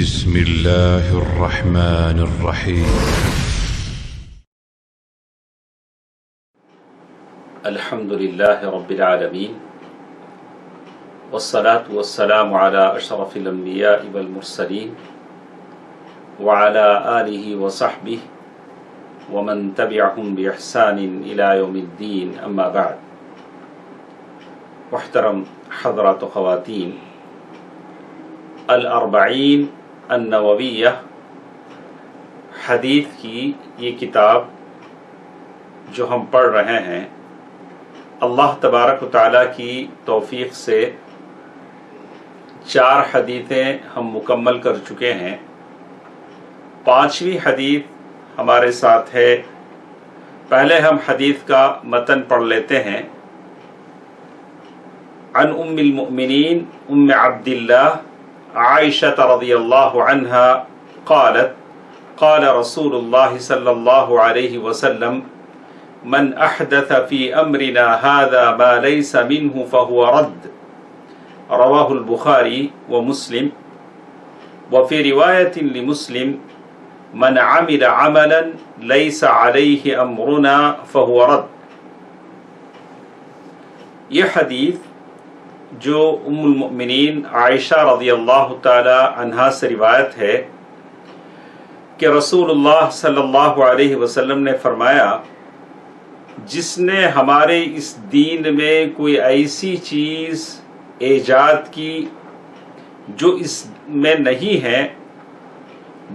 بسم الله الرحمن الرحيم. الحمد لله رب العالمين والصلاة والسلام على أشرف الأنبياء والمرسلين وعلى آله وصحبه ومن تبعهم بإحسان إلى يوم الدين. أما بعد. محترم حضرات و خواتین، الاربعین النوویہ حدیث کی یہ کتاب جو ہم پڑھ رہے ہیں، اللہ تبارک و تعالیٰ کی توفیق سے 4 حدیثیں ہم مکمل کر چکے ہیں. 5ویں حدیث ہمارے ساتھ ہے. پہلے ہم حدیث کا متن پڑھ لیتے ہیں. عن ام المؤمنین ام عبد اللہ عائشة رضی اللہ عنہا قالت قال رسول اللہ صلی اللہ علیہ وسلم من احدث فی امرنا هذا ما ليس منه فهو رد. رواہ البخاری ومسلم. وفي رواية لمسلم من عمل عملا ليس عليه امرنا فهو رد. یہ حدیث جو ام المؤمنین عائشہ رضی اللہ تعالی عنہا سے روایت ہے کہ رسول اللہ صلی اللہ علیہ وسلم نے فرمایا، جس نے ہمارے اس دین میں کوئی ایسی چیز ایجاد کی جو اس میں نہیں ہے،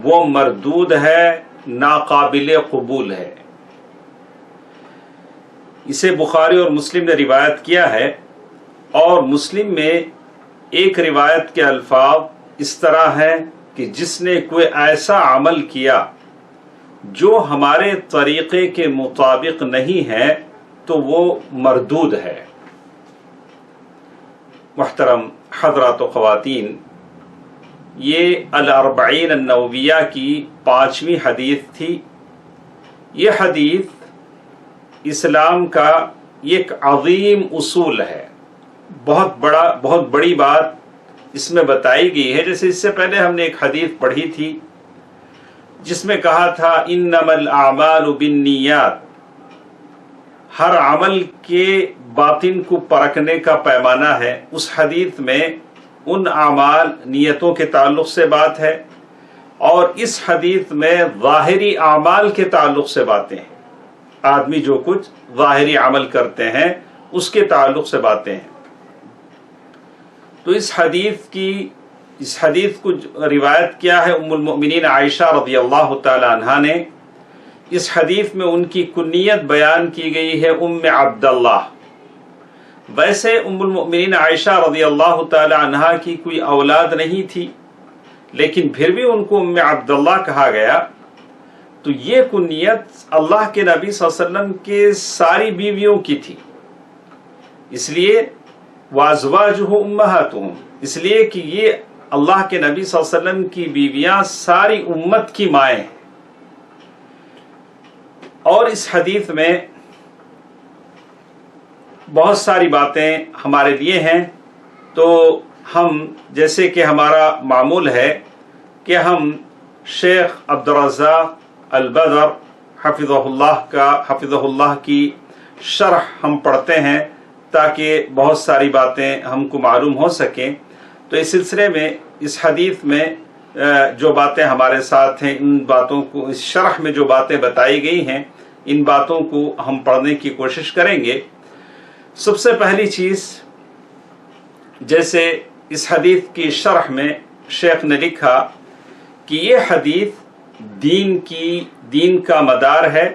وہ مردود ہے، ناقابل قبول ہے. اسے بخاری اور مسلم نے روایت کیا ہے، اور مسلم میں ایک روایت کے الفاظ اس طرح ہیں کہ جس نے کوئی ایسا عمل کیا جو ہمارے طریقے کے مطابق نہیں ہے تو وہ مردود ہے. محترم حضرات و خواتین، یہ الاربعین النوویہ کی 5ویں حدیث تھی. یہ حدیث اسلام کا ایک عظیم اصول ہے. بہت بڑی بات اس میں بتائی گئی ہے. جیسے اس سے پہلے ہم نے ایک حدیث پڑھی تھی جس میں کہا تھا انما الاعمال بالنیات. ہر عمل کے باطن کو پرکھنے کا پیمانہ ہے. اس حدیث میں ان اعمال نیتوں کے تعلق سے بات ہے، اور اس حدیث میں ظاہری اعمال کے تعلق سے باتیں ہیں. آدمی جو کچھ ظاہری عمل کرتے ہیں اس کے تعلق سے باتیں ہیں. تو اس حدیث کو روایت کیا ہے ام المؤمنین عائشہ رضی اللہ تعالی عنہا نے. اس حدیث میں ان کی کنیت بیان کی گئی ہے ام عبداللہ. ویسے ام المؤمنین عائشہ رضی اللہ تعالی عنہا کی کوئی اولاد نہیں تھی، لیکن پھر بھی ان کو ام عبداللہ کہا گیا. تو یہ کنیت اللہ کے نبی صلی اللہ علیہ وسلم کے ساری بیویوں کی تھی، اس لیے وَأَزْوَاجُهُ أُمَّهَاتُهُمْ، اس لیے کہ یہ اللہ کے نبی صلی اللہ علیہ وسلم کی بیویاں ساری امت کی مائیں ہیں. اور اس حدیث میں بہت ساری باتیں ہمارے لیے ہیں. تو ہم جیسے کہ ہمارا معمول ہے کہ ہم شیخ عبدالرزاق البدر حفظہ اللہ کی شرح ہم پڑھتے ہیں تاکہ بہت ساری باتیں ہم کو معلوم ہو سکیں. تو اس سلسلے میں اس حدیث میں جو باتیں ہمارے ساتھ ہیں، ان باتوں کو اس شرح میں جو باتیں بتائی گئی ہیں ان باتوں کو ہم پڑھنے کی کوشش کریں گے. سب سے پہلی چیز، جیسے اس حدیث کی شرح میں شیخ نے لکھا کہ یہ حدیث دین کا مدار ہے.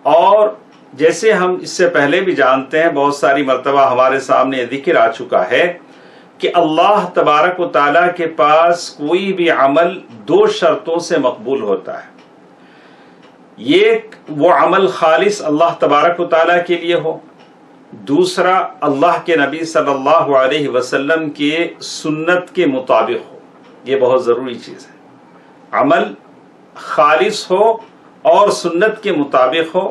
اور جیسے ہم اس سے پہلے بھی جانتے ہیں، بہت ساری مرتبہ ہمارے سامنے ذکر آ چکا ہے کہ اللہ تبارک و تعالیٰ کے پاس کوئی بھی عمل 2 شرطوں سے مقبول ہوتا ہے. ایک وہ عمل خالص اللہ تبارک و تعالیٰ کے لیے ہو، دوسرا اللہ کے نبی صلی اللہ علیہ وسلم کے سنت کے مطابق ہو. یہ بہت ضروری چیز ہے. عمل خالص ہو اور سنت کے مطابق ہو.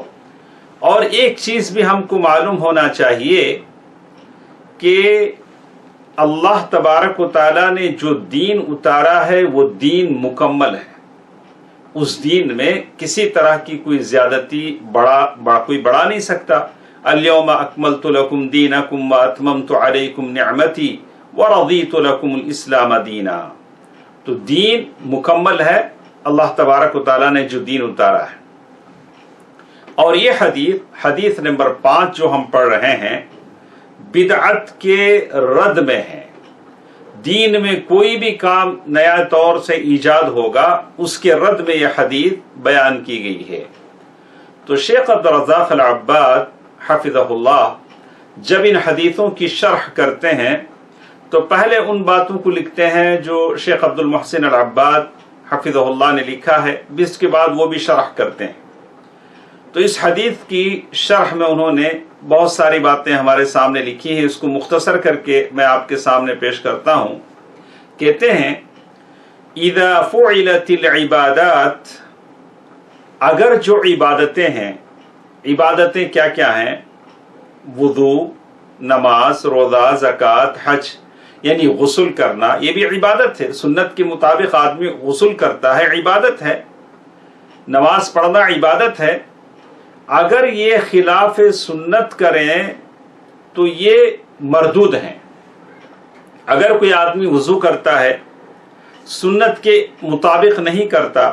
اور ایک چیز بھی ہم کو معلوم ہونا چاہیے کہ اللہ تبارک و تعالیٰ نے جو دین اتارا ہے وہ دین مکمل ہے، اس دین میں کسی طرح کی کوئی زیادتی کوئی بڑھا نہیں سکتا۔ الیوم اکملت لکم دینکم واتممت علیکم نعمتی ورضیت لکم الاسلام دینا۔ تو دین مکمل ہے، اللہ تبارک و تعالیٰ نے جو دین اتارا ہے۔ اور یہ حدیث نمبر 5 جو ہم پڑھ رہے ہیں، بدعت کے رد میں ہے۔ دین میں کوئی بھی کام نیا طور سے ایجاد ہوگا، اس کے رد میں یہ حدیث بیان کی گئی ہے۔ تو شیخ عبدالرزاق العباد حفظہ اللہ جب ان حدیثوں کی شرح کرتے ہیں تو پہلے ان باتوں کو لکھتے ہیں جو شیخ عبد المحسن العباد حفظہ اللہ نے لکھا ہے، اس کے بعد وہ بھی شرح کرتے ہیں۔ تو اس حدیث کی شرح میں انہوں نے بہت ساری باتیں ہمارے سامنے لکھی ہیں، اس کو مختصر کر کے میں آپ کے سامنے پیش کرتا ہوں۔ کہتے ہیں اذا فعلت العبادات، اگر جو عبادتیں ہیں، عبادتیں کیا کیا ہیں؟ وضو، نماز، روزہ، زکوٰۃ، حج، یعنی غسل کرنا، یہ بھی عبادت ہے۔ سنت کے مطابق آدمی غسل کرتا ہے، عبادت ہے۔ نماز پڑھنا عبادت ہے۔ اگر یہ خلاف سنت کریں تو یہ مردود ہیں۔ اگر کوئی آدمی وضو کرتا ہے، سنت کے مطابق نہیں کرتا،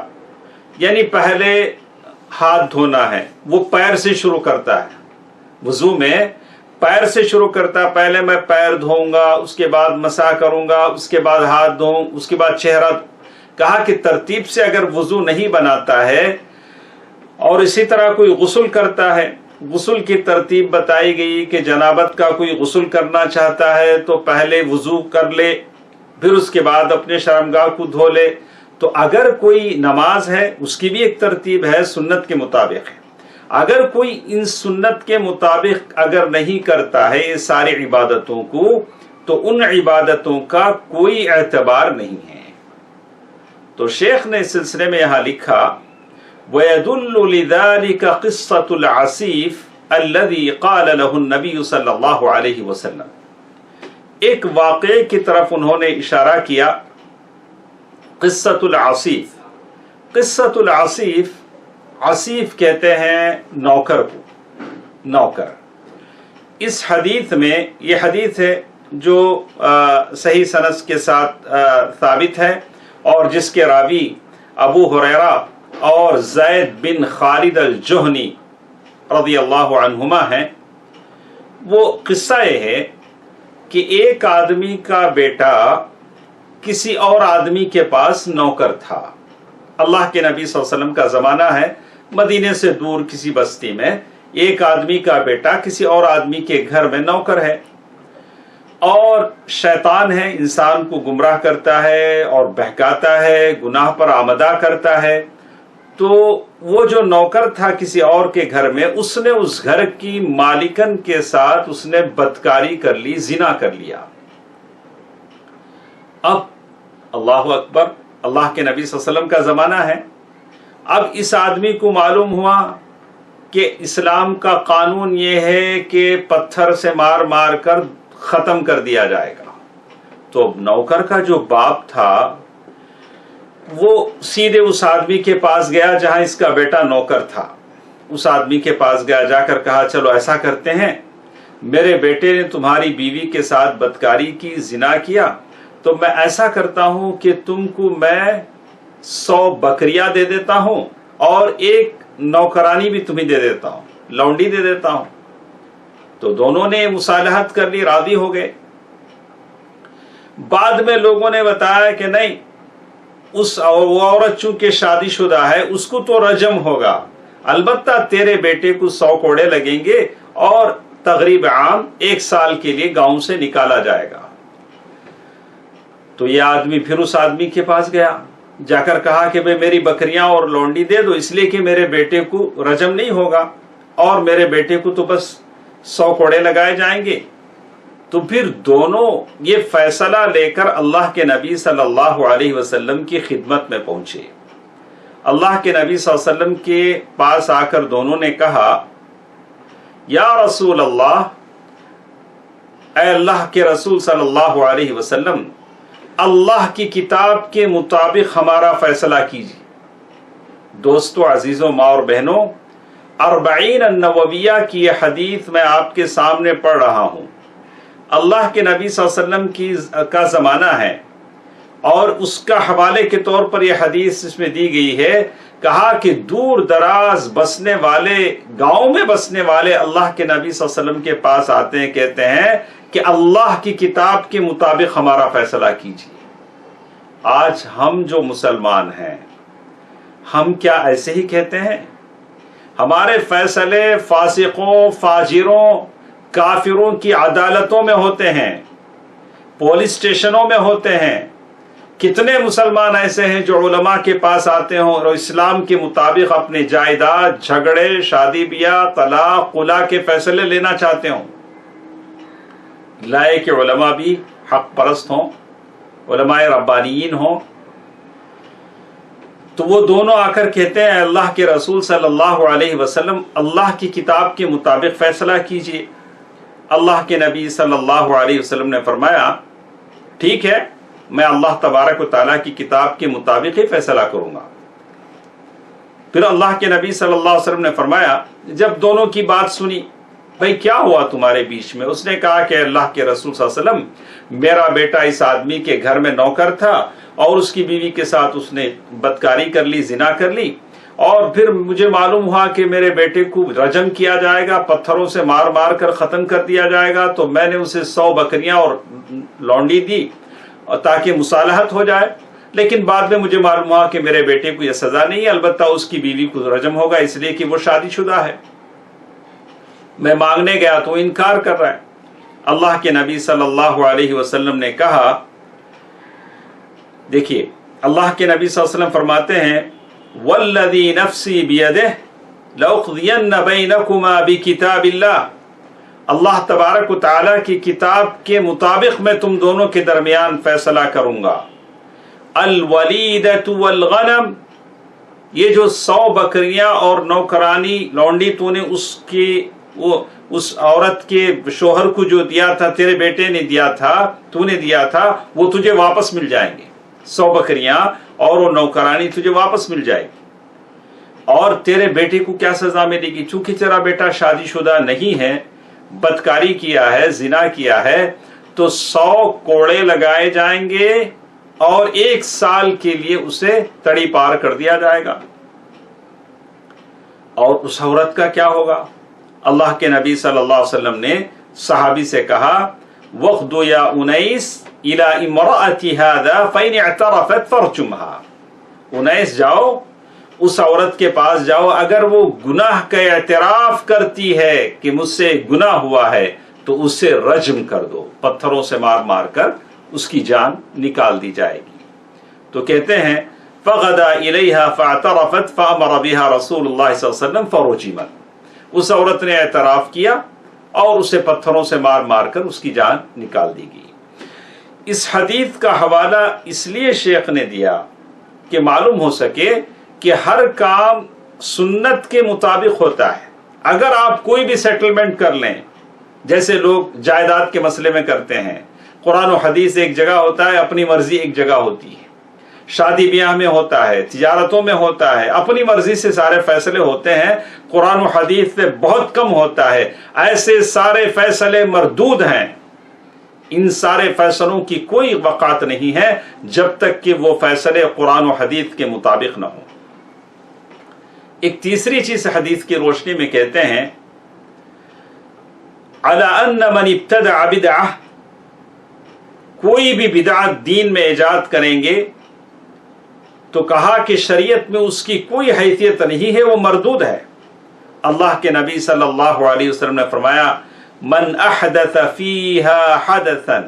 یعنی پہلے ہاتھ دھونا ہے، وہ پیر سے شروع کرتا ہے، وضو میں پیر سے شروع کرتا، پہلے میں پیر دھوؤں گا، اس کے بعد مسح کروں گا، اس کے بعد ہاتھ دھوؤں، اس کے بعد چہرہ۔ کہا کہ ترتیب سے اگر وضو نہیں بناتا ہے اور اسی طرح کوئی غسل کرتا ہے، غسل کی ترتیب بتائی گئی کہ جنابت کا کوئی غسل کرنا چاہتا ہے تو پہلے وضو کر لے، پھر اس کے بعد اپنے شرمگاہ کو دھو لے۔ تو اگر کوئی نماز ہے، اس کی بھی ایک ترتیب ہے، سنت کے مطابق ہے۔ اگر کوئی ان سنت کے مطابق اگر نہیں کرتا ہے یہ ساری عبادتوں کو، تو ان عبادتوں کا کوئی اعتبار نہیں ہے۔ تو شیخ نے اس سلسلے میں یہاں لکھا وَيَدُلُّ لِذَلِكَ قِصَّةُ الْعَصِيفِ الَّذِي قَالَ لَهُ النَّبِيُّ صلی اللہ علیہ وسلم۔ ایک واقعے کی طرف انہوں نے اشارہ کیا، قصۃ العصیف۔ قصۃ العصیف، عصیف کہتے ہیں نوکر کو، نوکر۔ اس حدیث میں، یہ حدیث ہے جو صحیح سند کے ساتھ ثابت ہے اور جس کے راوی ابو ہریرہ اور زید بن خالد الجہنی رضی اللہ عنہما ہیں۔ وہ قصہ یہ ہے کہ ایک آدمی کا بیٹا کسی اور آدمی کے پاس نوکر تھا۔ اللہ کے نبی صلی اللہ علیہ وسلم کا زمانہ ہے، مدینے سے دور کسی بستی میں ایک آدمی کا بیٹا کسی اور آدمی کے گھر میں نوکر ہے، اور شیطان ہے، انسان کو گمراہ کرتا ہے اور بہکاتا ہے، گناہ پر آمدہ کرتا ہے۔ تو وہ جو نوکر تھا کسی اور کے گھر میں، اس نے اس گھر کی مالکن کے ساتھ اس نے بدکاری کر لی، زنا کر لیا۔ اب اللہ اکبر، اللہ کے نبی صلی اللہ علیہ وسلم کا زمانہ ہے۔ اب اس آدمی کو معلوم ہوا کہ اسلام کا قانون یہ ہے کہ پتھر سے مار مار کر ختم کر دیا جائے گا۔ تو نوکر کا جو باپ تھا وہ سیدھے اس آدمی کے پاس گیا جہاں اس کا بیٹا نوکر تھا۔ اس آدمی کے پاس گیا، جا کر کہا چلو ایسا کرتے ہیں، میرے بیٹے نے تمہاری بیوی کے ساتھ بدکاری کی، زنا کیا، تو میں ایسا کرتا ہوں کہ تم کو میں 100 بکریاں دے دیتا ہوں اور ایک نوکرانی بھی تمہیں دے دیتا ہوں، لونڈی دے دیتا ہوں۔ تو دونوں نے مصالحت کر لی، راضی ہو گئے۔ بعد میں لوگوں نے بتایا کہ نہیں، وہ عورت چونکہ شادی شدہ ہے، اس کو تو رجم ہوگا، البتہ تیرے بیٹے کو 100 کوڑے لگیں گے اور تقریب عام 1 سال کے لیے گاؤں سے نکالا جائے گا۔ تو یہ آدمی پھر اس آدمی کے پاس گیا، جا کر کہا کہ بھئی میری بکریاں اور لونڈی دے دو، اس لیے کہ میرے بیٹے کو رجم نہیں ہوگا اور میرے بیٹے کو تو بس 100 کوڑے لگائے جائیں گے۔ تو پھر دونوں یہ فیصلہ لے کر اللہ کے نبی صلی اللہ علیہ وسلم کی خدمت میں پہنچے۔ اللہ کے نبی صلی اللہ علیہ وسلم کے پاس آ کر دونوں نے کہا یا رسول اللہ اے اللہ کے رسول صلی اللہ علیہ وسلم، اللہ کی کتاب کے مطابق ہمارا فیصلہ کیجیے۔ دوستو، عزیزوں، ماں اور بہنوں، 40 النوویہ کی یہ حدیث میں آپ کے سامنے پڑھ رہا ہوں۔ اللہ کے نبی صلی اللہ علیہ وسلم کا زمانہ ہے اور اس کا حوالے کے طور پر یہ حدیث اس میں دی گئی ہے۔ کہا کہ دور دراز بسنے والے، گاؤں میں بسنے والے اللہ کے نبی صلی اللہ علیہ وسلم کے پاس آتے ہیں، کہتے ہیں کہ اللہ کی کتاب کے مطابق ہمارا فیصلہ کیجیے۔ آج ہم جو مسلمان ہیں، ہم کیا ایسے ہی کہتے ہیں؟ ہمارے فیصلے فاسقوں، فاجروں، کافروں کی عدالتوں میں ہوتے ہیں، پولیس اسٹیشنوں میں ہوتے ہیں۔ کتنے مسلمان ایسے ہیں جو علماء کے پاس آتے ہوں اور اسلام کے مطابق اپنے جائیداد، جھگڑے، شادی بیاہ، طلاق، خلا کے فیصلے لینا چاہتے ہوں۔ لائے کہ علماء بھی حق پرست ہوں، علماء ربانیین ہوں، تو وہ دونوں آ کر کہتے ہیں اللہ کے رسول صلی اللہ علیہ وسلم، اللہ کی کتاب کے مطابق فیصلہ کیجیے۔ اللہ کے نبی صلی اللہ علیہ وسلم نے فرمایا، ٹھیک ہے، میں اللہ تبارک و تعالیٰ کی کتاب کے مطابق ہی فیصلہ کروں گا۔ پھر اللہ کے نبی صلی اللہ علیہ وسلم نے فرمایا، جب دونوں کی بات سنی، بھئی کیا ہوا تمہارے بیچ میں؟ اس نے کہا کہ اللہ کے رسول صلی اللہ علیہ وسلم، میرا بیٹا اس آدمی کے گھر میں نوکر تھا اور اس کی بیوی کے ساتھ اس نے بدکاری کر لی، زنا کر لی، اور پھر مجھے معلوم ہوا کہ میرے بیٹے کو رجم کیا جائے گا، پتھروں سے مار مار کر ختم کر دیا جائے گا، تو میں نے اسے 100 بکریاں اور لونڈی دی اور تاکہ مصالحت ہو جائے، لیکن بعد میں مجھے معلوم ہوا کہ میرے بیٹے کو یہ سزا نہیں ہے، البتہ اس کی بیوی کو رجم ہوگا اس لیے کہ وہ شادی شدہ ہے۔ میں مانگنے گیا تو انکار کر رہا ہے۔ اللہ کے نبی صلی اللہ علیہ وسلم نے کہا، دیکھیے اللہ کے نبی صلی اللہ علیہ وسلم فرماتے ہیں، والذی نفسی بیدہ لأقضین بینکما بکتاب اللہ، اللہ تبارک و تعالیٰ کی کتاب کے مطابق میں تم دونوں کے درمیان فیصلہ کروں گا۔ الولیدۃ والغنم، یہ جو 100 بکریاں اور نوکرانی لونڈی تو نے اس عورت کے شوہر کو جو دیا تھا، تیرے بیٹے نے دیا تھا، تو نے دیا تھا، وہ تجھے واپس مل جائیں گے۔ 100 بکریاں اور وہ نوکرانی تجھے واپس مل جائے گی۔ اور تیرے بیٹے کو کیا سزا ملے گی؟ چونکہ تیرا بیٹا شادی شدہ نہیں ہے، بدکاری کیا ہے، زنا کیا ہے، تو 100 کوڑے لگائے جائیں گے اور 1 سال کے لیے اسے تڑی پار کر دیا جائے گا۔ اور اس عورت کا کیا ہوگا؟ اللہ کے نبی صلی اللہ علیہ وسلم نے صحابی سے کہا، وَخْدُ يَا اُنَيْسِ إِلَىٰ إِمْرَأَتِ هَذَا فَإِنِ اعْتَرَفَتْ فَرْجُمْهَا، انیس جاؤ، اس عورت کے پاس جاؤ، اگر وہ گناہ کا اعتراف کرتی ہے کہ مجھ سے گناہ ہوا ہے تو اسے رجم کر دو، پتھروں سے مار مار کر اس کی جان نکال دی جائے گی۔ تو کہتے ہیں فَغَدَا إِلَيْهَا فَاعْتَرَفَتْ فَأَمَرَ بِهَا رسول اللہ صلی اللہ علیہ وسلم فَرُجِمَتْ، اس عورت نے اعتراف کیا اور اسے پتھروں سے مار مار کر اس کی جان نکال دی گئی۔ اس حدیث کا حوالہ اس لیے شیخ نے دیا کہ معلوم ہو سکے کہ ہر کام سنت کے مطابق ہوتا ہے۔ اگر آپ کوئی بھی سیٹلمنٹ کر لیں، جیسے لوگ جائیداد کے مسئلے میں کرتے ہیں، قرآن و حدیث ایک جگہ ہوتا ہے، اپنی مرضی ایک جگہ ہوتی ہے، شادی بیاہ میں ہوتا ہے، تجارتوں میں ہوتا ہے، اپنی مرضی سے سارے فیصلے ہوتے ہیں، قرآن و حدیث سے بہت کم ہوتا ہے۔ ایسے سارے فیصلے مردود ہیں، ان سارے فیصلوں کی کوئی وقعت نہیں ہے جب تک کہ وہ فیصلے قرآن و حدیث کے مطابق نہ ہوں۔ ایک تیسری چیز حدیث کی روشنی میں کہتے ہیں، علی ان من ابتدع بدعہ، کوئی بھی بدعت دین میں ایجاد کریں گے تو کہا کہ شریعت میں اس کی کوئی حیثیت نہیں ہے، وہ مردود ہے۔ اللہ کے نبی صلی اللہ علیہ وسلم نے فرمایا، من احدث فیہا حدثا،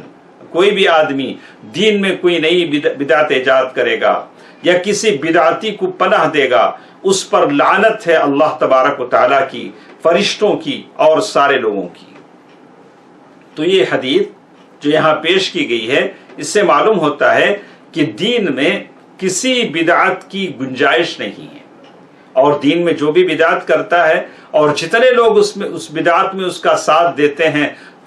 کوئی بھی آدمی دین میں کوئی نئی بدعت ایجاد کرے گا یا کسی بدعتی کو پناہ دے گا، اس پر لعنت ہے اللہ تبارک و تعالیٰ کی، فرشتوں کی اور سارے لوگوں کی۔ تو یہ حدیث جو یہاں پیش کی گئی ہے، اس سے معلوم ہوتا ہے کہ دین میں کسی بدعت کی گنجائش نہیں ہے، اور دین میں جو بھی بدعت کرتا ہے اور جتنے لوگ اس بدعت میں اس کا ساتھ دیتے ہیں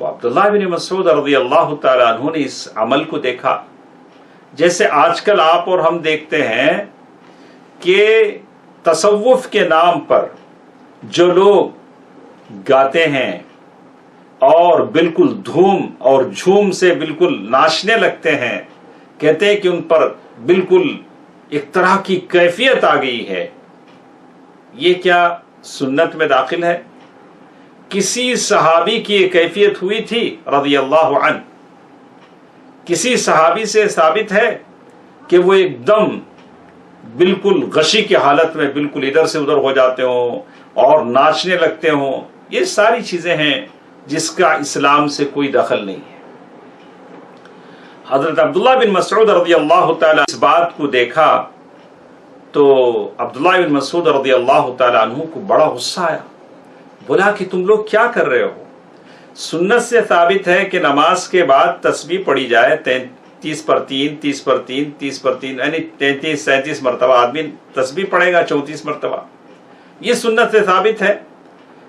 تو عبداللہ بن مسعود رضی اللہ تعالیٰ عنہ نے اس عمل کو دیکھا. جیسے آج کل آپ اور ہم دیکھتے ہیں کہ تصوف کے نام پر جو لوگ گاتے ہیں اور بالکل دھوم اور جھوم سے بالکل ناچنے لگتے ہیں، کہتے ہیں کہ ان پر بالکل ایک طرح کی کیفیت آ گئی ہے. یہ کیا سنت میں داخل ہے؟ کسی صحابی کی یہ کیفیت ہوئی تھی رضی اللہ عنہ؟ کسی صحابی سے ثابت ہے کہ وہ ایک دم بالکل غشی کی حالت میں بالکل ادھر سے ادھر ہو جاتے ہوں اور ناچنے لگتے ہوں؟ یہ ساری چیزیں ہیں جس کا اسلام سے کوئی دخل نہیں ہے. حضرت عبداللہ بن مسعود رضی اللہ تعالیٰ اس بات کو دیکھا تو عبداللہ بن مسعود رضی اللہ تعالیٰ عنہ کو بڑا غصہ آیا. بولا کہ تم لوگ کیا کر رہے ہو؟ سنت سے ثابت ہے کہ نماز کے بعد تسبیح پڑھی جائے 33 پر 3 30 پر 3 30 پر 3 یعنی 33 37 مرتبہ آدمی تسبیح پڑھے گا 34 مرتبہ. یہ سنت سے ثابت ہے.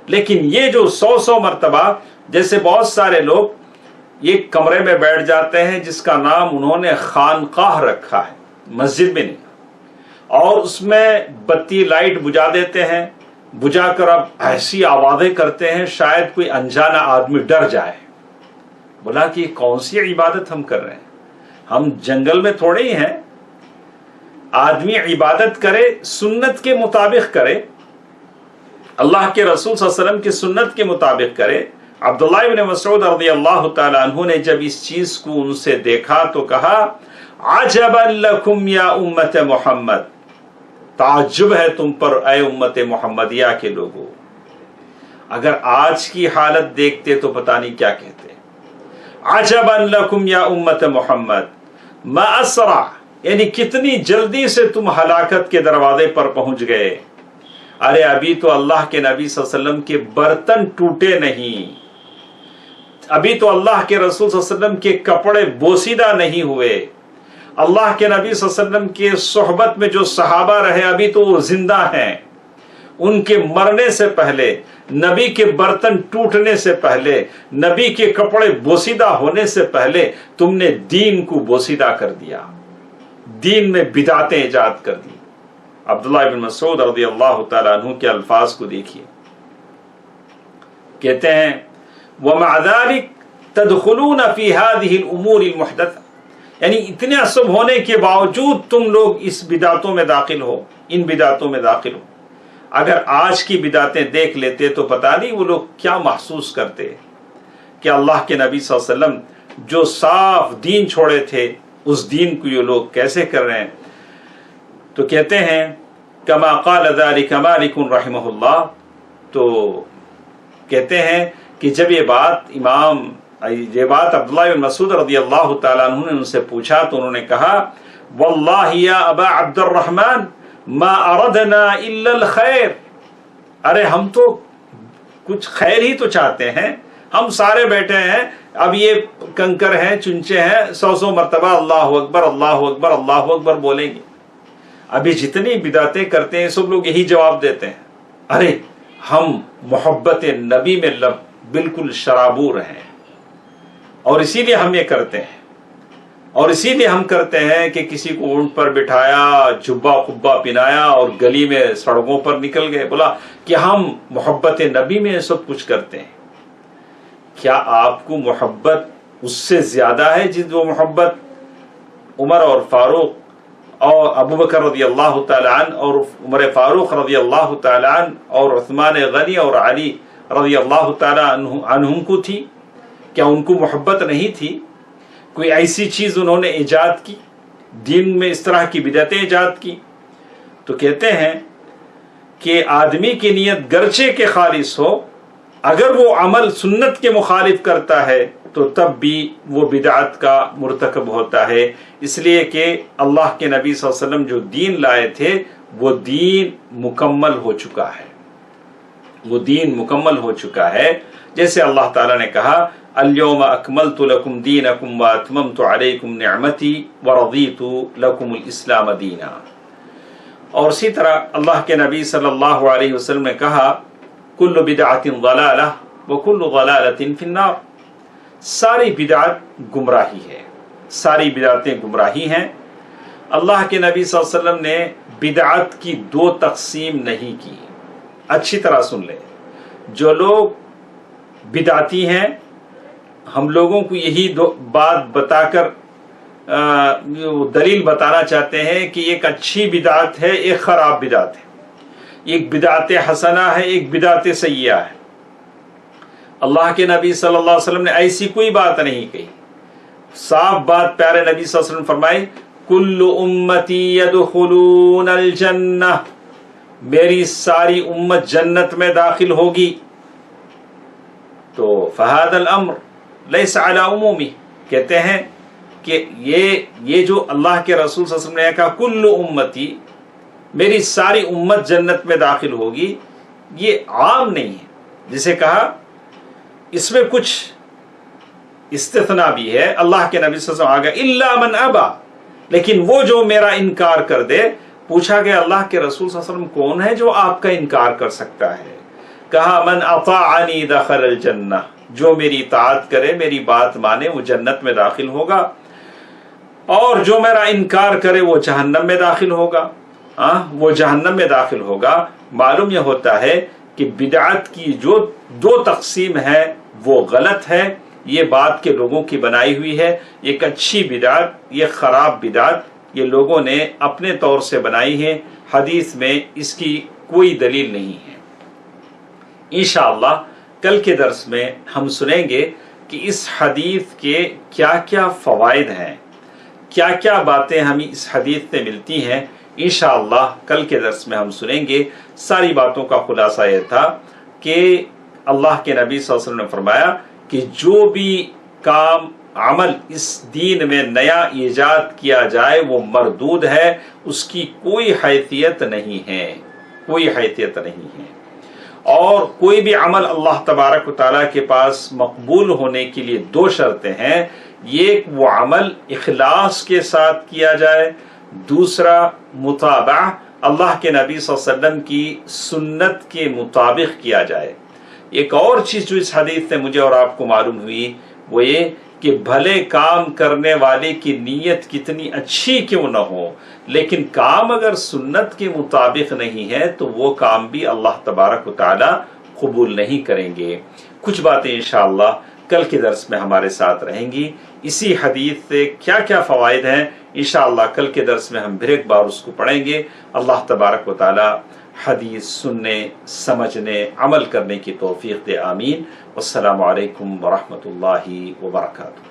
لیکن یہ جو 100 مرتبہ، جیسے بہت سارے لوگ ایک کمرے میں بیٹھ جاتے ہیں جس کا نام انہوں نے خانقاہ رکھا ہے، مسجد میں نہیں، اور اس میں بتی لائٹ بجھا دیتے ہیں، بجھا کر اب ایسی آوازیں کرتے ہیں شاید کوئی انجانا آدمی ڈر جائے. بولا کہ کون سی عبادت ہم کر رہے ہیں؟ ہم جنگل میں تھوڑے ہی ہیں. آدمی عبادت کرے سنت کے مطابق کرے، اللہ کے رسول صلی اللہ علیہ وسلم کی سنت کے مطابق کرے. عبداللہ بن مسعود رضی اللہ تعالی عنہ نے جب اس چیز کو ان سے دیکھا تو کہا عجبا لکم یا امت محمد، تعجب ہے تم پر اے امت محمدیہ کے لوگوں. اگر آج کی حالت دیکھتے تو پتہ نہیں کیا کہتے. عجبا لکم یا امت محمد ما اسرع، یعنی کتنی جلدی سے تم ہلاکت کے دروازے پر پہنچ گئے. ارے ابھی تو اللہ کے نبی صلی اللہ علیہ وسلم کے برتن ٹوٹے نہیں، ابھی تو اللہ کے رسول صلی اللہ علیہ وسلم کے کپڑے بوسیدہ نہیں ہوئے، اللہ کے نبی صلی اللہ علیہ وسلم کے صحبت میں جو صحابہ رہے ابھی تو وہ زندہ ہیں. ان کے مرنے سے پہلے، نبی کے برتن ٹوٹنے سے پہلے، نبی کے کپڑے بوسیدہ ہونے سے پہلے تم نے دین کو بوسیدہ کر دیا، دین میں بدعتیں ایجاد کر دی. عبداللہ بن مسعود رضی اللہ تعالیٰ عنہ کے الفاظ کو دیکھیے. کہتے ہیں وَمَعَ ذَلِكَ تَدْخُلُونَ فِي هَذِهِ الْأُمُورِ الْمُحْدَثَةِ، یعنی اتنے عصب ہونے کے باوجود تم لوگ اس بدعتوں میں داخل ہو، ان بدعتوں میں داخل ہو. اگر آج کی بدعتیں دیکھ لیتے تو پتہ نہیں وہ لوگ کیا محسوس کرتے کہ اللہ کے نبی صلی اللہ علیہ وسلم جو صاف دین چھوڑے تھے اس دین کو یہ لوگ کیسے کر رہے ہیں. تو کہتے ہیں کما قال ذلك مالک رحمہ اللہ، تو کہتے ہیں کہ جب یہ بات عبداللہ بن مسعود رضی اللہ تعالیٰ عنہ نے ان سے پوچھا تو انہوں نے کہا واللہ یا ابا عبد الرحمن ما اردنا الا الخیر، ارے ہم تو کچھ خیر ہی تو چاہتے ہیں، ہم سارے بیٹھے ہیں اب یہ کنکر ہیں چنچے ہیں 100 مرتبہ اللہ اکبر اللہ اکبر اللہ اکبر بولیں گے. ابھی جتنی بدعتیں کرتے ہیں سب لوگ یہی جواب دیتے ہیں ارے ہم محبت نبی میں بالکل شرابور ہیں اور اسی لیے ہم یہ کرتے ہیں، اور اسی لیے ہم کرتے ہیں کہ کسی کو اونٹ پر بٹھایا، جبہ قبہ پہنایا اور گلی میں سڑکوں پر نکل گئے، بولا کہ ہم محبت نبی میں سب کچھ کرتے ہیں. کیا آپ کو محبت اس سے زیادہ ہے جس وہ محبت عمر اور فاروق اور ابو بکر رضی اللہ تعالیٰ عنہ اور عمر فاروق رضی اللہ تعالیٰ عنہ اور عثمان غنی اور علی رضی اللہ تعالیٰ عنہم کو تھی؟ کیا ان کو محبت نہیں تھی؟ کوئی ایسی چیز انہوں نے ایجاد کی، دین میں اس طرح کی بدعتیں ایجاد کی؟ تو کہتے ہیں کہ آدمی کی نیت گرچہ کے خالص ہو، اگر وہ عمل سنت کے مخالف کرتا ہے تو تب بھی وہ بدعت کا مرتکب ہوتا ہے، اس لیے کہ اللہ کے نبی صلی اللہ علیہ وسلم جو دین لائے تھے وہ دین مکمل ہو چکا ہے، وہ دین مکمل ہو چکا ہے. جیسے اللہ تعالیٰ نے کہا اليوم اکملت لکم دینکم واتممت علیکم نعمتی ورضیت لکم الاسلام دینا. اور اسی طرح اللہ کے نبی صلی اللہ علیہ وسلم نے کہا کل بدعت ضلالہ وکل ضلالۃ فی النار، ساری بدعت گمراہی ہے، ساری بدعتیں گمراہی ہیں۔ اللہ کے نبی صلی اللہ علیہ وسلم نے بدعت کی دو تقسیم نہیں کی۔ اچھی طرح سن لیں، جو لوگ بدعتی ہیں ہم لوگوں کو یہی بات بتا کر دلیل بتانا چاہتے ہیں کہ ایک اچھی بدعت ہے، ایک خراب بدعت ہے، ایک بدعت حسنہ ہے، ایک بدعت سیئہ ہے۔ اللہ کے نبی صلی اللہ علیہ وسلم نے ایسی کوئی بات نہیں کہی، صاف بات پیارے نبی صلی اللہ علیہ وسلم فرمائے کل امتی یدخلون الجنہ، میری ساری امت جنت میں داخل ہوگی۔ تو فہذا الامر لیس علی عمومی، کہتے ہیں کہ یہ جو اللہ کے رسول صلی اللہ علیہ وسلم نے کہا کل امتی، میری ساری امت جنت میں داخل ہوگی، یہ عام نہیں ہے۔ جسے کہا اس میں کچھ استثناء بھی ہے، اللہ کے نبی صلی اللہ علیہ وسلم آگے الا من ابا، لیکن وہ جو میرا انکار کر دے۔ پوچھا گیا اللہ کے رسول صلی اللہ علیہ وسلم کون ہے جو آپ کا انکار کر سکتا ہے؟ کہا من اطاعنی دخل الجنہ، جو میری اطاعت کرے، میری بات مانے، وہ جنت میں داخل ہوگا، اور جو میرا انکار کرے وہ جہنم میں داخل ہوگا۔ وہ جہنم میں داخل ہوگا۔ معلوم یہ ہوتا ہے کہ بدعت کی جو دو تقسیم ہے وہ غلط ہے، یہ بات کے لوگوں کی بنائی ہوئی ہے۔ ایک اچھی بدعت، یہ خراب بدعت یہ لوگوں نے اپنے طور سے بنائی ہے، حدیث میں اس کی کوئی دلیل نہیں ہے۔ انشاءاللہ کل کے درس میں ہم سنیں گے کہ اس حدیث کے کیا کیا فوائد ہیں، کیا کیا باتیں ہمیں اس حدیث سے ملتی ہیں۔ انشاءاللہ کل کے درس میں ہم سنیں گے۔ ساری باتوں کا خلاصہ یہ تھا کہ اللہ کے نبی صلی اللہ علیہ وسلم نے فرمایا کہ جو بھی کام عمل اس دین میں نیا ایجاد کیا جائے وہ مردود ہے، اس کی کوئی حیثیت نہیں ہے، کوئی حیثیت نہیں ہے۔ اور کوئی بھی عمل اللہ تبارک و تعالیٰ کے پاس مقبول ہونے کے لیے دو شرطیں ہیں، ایک وہ عمل اخلاص کے ساتھ کیا جائے، دوسرا متابعہ اللہ کے نبی صلی اللہ علیہ وسلم کی سنت کے مطابق کیا جائے۔ ایک اور چیز جو اس حدیث سے مجھے اور آپ کو معلوم ہوئی وہ یہ کہ بھلے کام کرنے والے کی نیت کتنی اچھی کیوں نہ ہو، لیکن کام اگر سنت کے مطابق نہیں ہے تو وہ کام بھی اللہ تبارک و تعالی قبول نہیں کریں گے۔ کچھ باتیں انشاءاللہ کل کے درس میں ہمارے ساتھ رہیں گی۔ اسی حدیث سے کیا کیا فوائد ہیں انشاءاللہ کل کے درس میں ہم پھر ایک بار اس کو پڑھیں گے۔ اللہ تبارک و تعالی حدیث سننے، سمجھنے، عمل کرنے کی توفیق دے، آمین۔ والسلام علیکم ورحمۃ اللہ وبرکاتہ۔